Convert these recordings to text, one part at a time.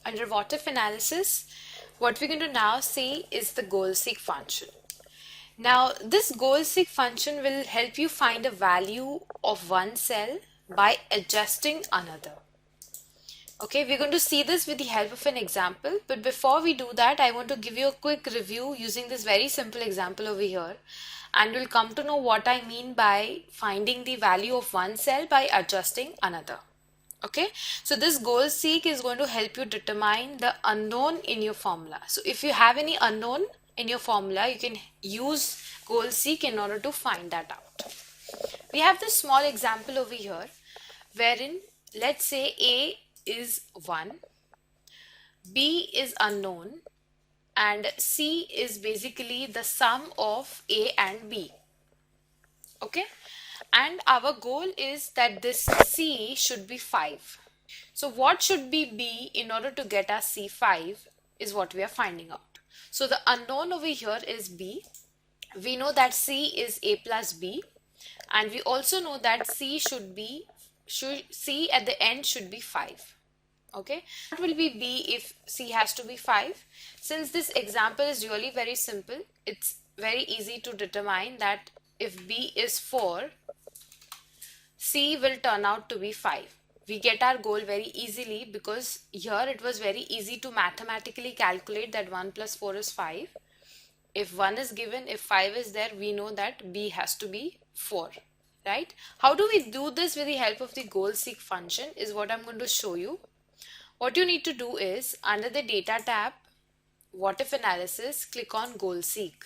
Under what if analysis, what we're going to now see is the goal seek function. Now, this goal seek function will help you find a value of one cell by adjusting another. Okay, we're going to see this with the help of an example, but before we do that, I want to give you a quick review using this very simple example over here, and you'll come to know what I mean by finding the value of one cell by adjusting another. Okay, so this goal seek is going to help you determine the unknown in your formula. So if you have any unknown in your formula, you can use goal seek in order to find that out. We have this small example over here wherein, let's say A is 1, B is unknown, and C is basically the sum of A and B. Okay, and our goal is that this C should be 5. So what should be B in order to get us C5 is what we are finding out. So the unknown over here is B. We know that C is A plus B, and we also know that C at the end should be 5. Okay, what will be B if C has to be 5? Since this example is really very simple, it's very easy to determine that if B is 4, C will turn out to be 5. We get our goal very easily because here it was very easy to mathematically calculate that 1 plus 4 is 5. If 1 is given, if 5 is there, we know that B has to be 4, right? How do we do this with the help of the goal seek function is what I'm going to show you. What you need to do is, under the data tab, what if analysis, click on goal seek.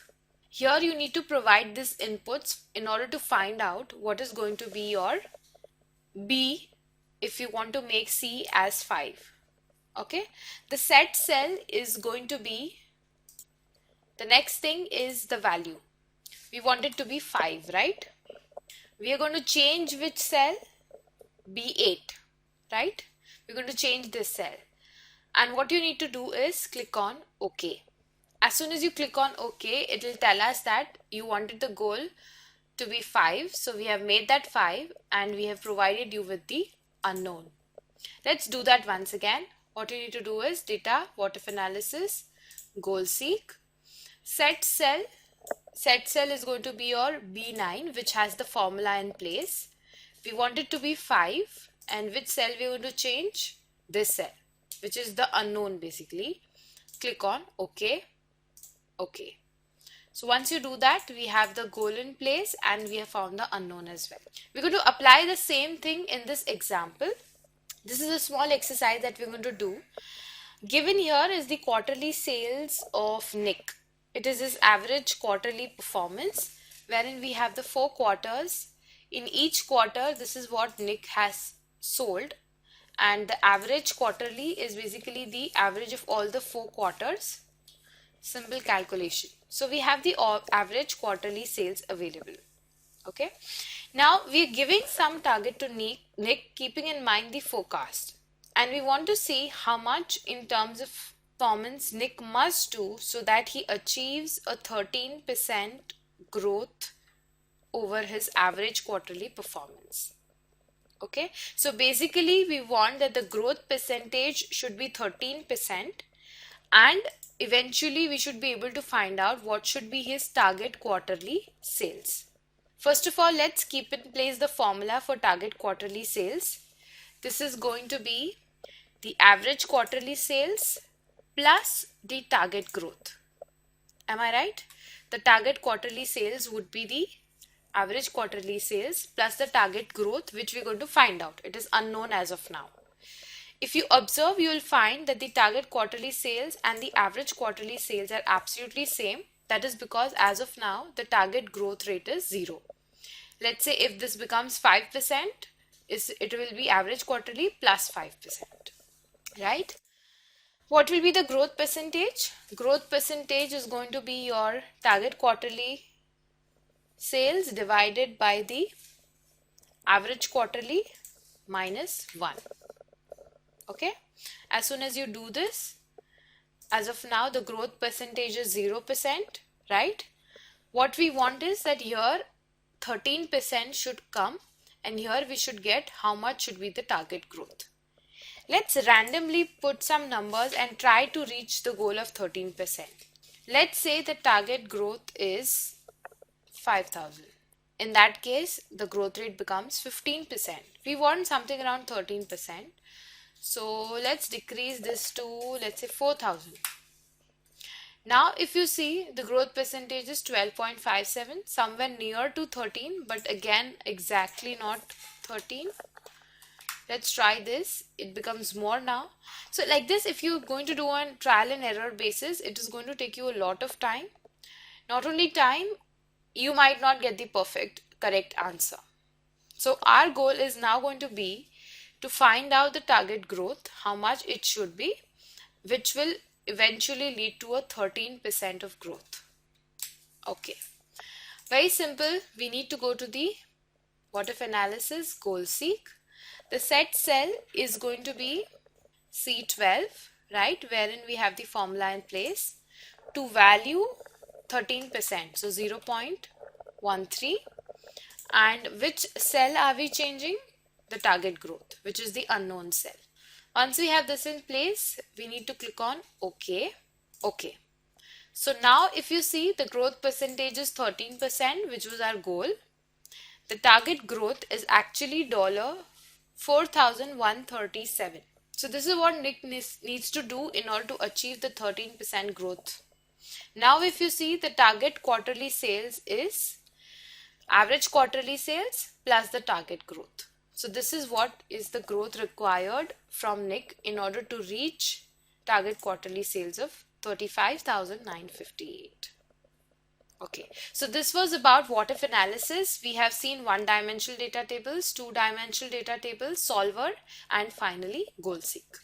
Here you need to provide these inputs in order to find out what is going to be your B if you want to make C as 5. Okay, the set cell is going to be, the next thing is the value. We want it to be 5, right? We are going to change which cell? B8, right? We're going to change this cell. And what you need to do is click on OK. As soon as you click on OK, it will tell us that you wanted the goal to be 5. So we have made that 5 and we have provided you with the unknown. Let's do that once again. What you need to do is data, what if analysis, goal seek, set cell. Set cell is going to be your B9, which has the formula in place. We want it to be 5, and which cell we are going to change? This cell, which is the unknown basically. Click on OK. OK. So once you do that, we have the goal in place and we have found the unknown as well. We're going to apply the same thing in this example. This is a small exercise that we're going to do. Given here is the quarterly sales of Nick. It is his average quarterly performance, wherein we have the 4 quarters. In each quarter, this is what Nick has sold, and the average quarterly is basically the average of all the 4 quarters. Simple calculation. So we have the average quarterly sales available. Okay, now we are giving some target to Nick keeping in mind the forecast, and we want to see how much in terms of performance Nick must do so that he achieves a 13% growth over his average quarterly performance. Okay, so basically we want that the growth percentage should be 13%, and eventually we should be able to find out what should be his target quarterly sales. First of all, let's keep in place the formula for target quarterly sales. This is going to be the average quarterly sales plus the target growth. Am I right? The target quarterly sales would be the average quarterly sales plus the target growth, which we're going to find out. It is unknown as of now. If you observe, you will find that the target quarterly sales and the average quarterly sales are absolutely same. That is because as of now, the target growth rate is 0. Let's say if this becomes 5%, it will be average quarterly plus 5%, right? What will be the growth percentage? Growth percentage is going to be your target quarterly sales divided by the average quarterly minus 1. Okay, as soon as you do this, as of now the growth percentage is 0%, right? What we want is that here 13% should come, and here we should get how much should be the target growth. Let's randomly put some numbers and try to reach the goal of 13%. Let's say the target growth is 5,000. In that case, the growth rate becomes 15%. We want something around 13%. So let's decrease this to, let's say, 4,000. Now, if you see, the growth percentage is 12.57, somewhere near to 13, but again, exactly not 13. Let's try this. It becomes more now. So like this, if you're going to do on trial and error basis, it is going to take you a lot of time. Not only time, you might not get the correct answer. So our goal is now going to be to find out the target growth, how much it should be, which will eventually lead to a 13% of growth. Okay. Very simple. We need to go to the what if analysis, goal seek. The set cell is going to be C12, right, wherein we have the formula in place to value 13%, so 0.13. And which cell are we changing? The target growth, which is the unknown cell. Once we have this in place, we need to click on OK. OK. So now if you see, the growth percentage is 13%, which was our goal. The target growth is actually $4,137. So this is what Nick needs to do in order to achieve the 13% growth. Now if you see, the target quarterly sales is average quarterly sales plus the target growth. So this is what is the growth required from Nick in order to reach target quarterly sales of 35,958. Okay, so this was about what if analysis. We have seen one-dimensional data tables, two-dimensional data tables, solver, and finally goal seek.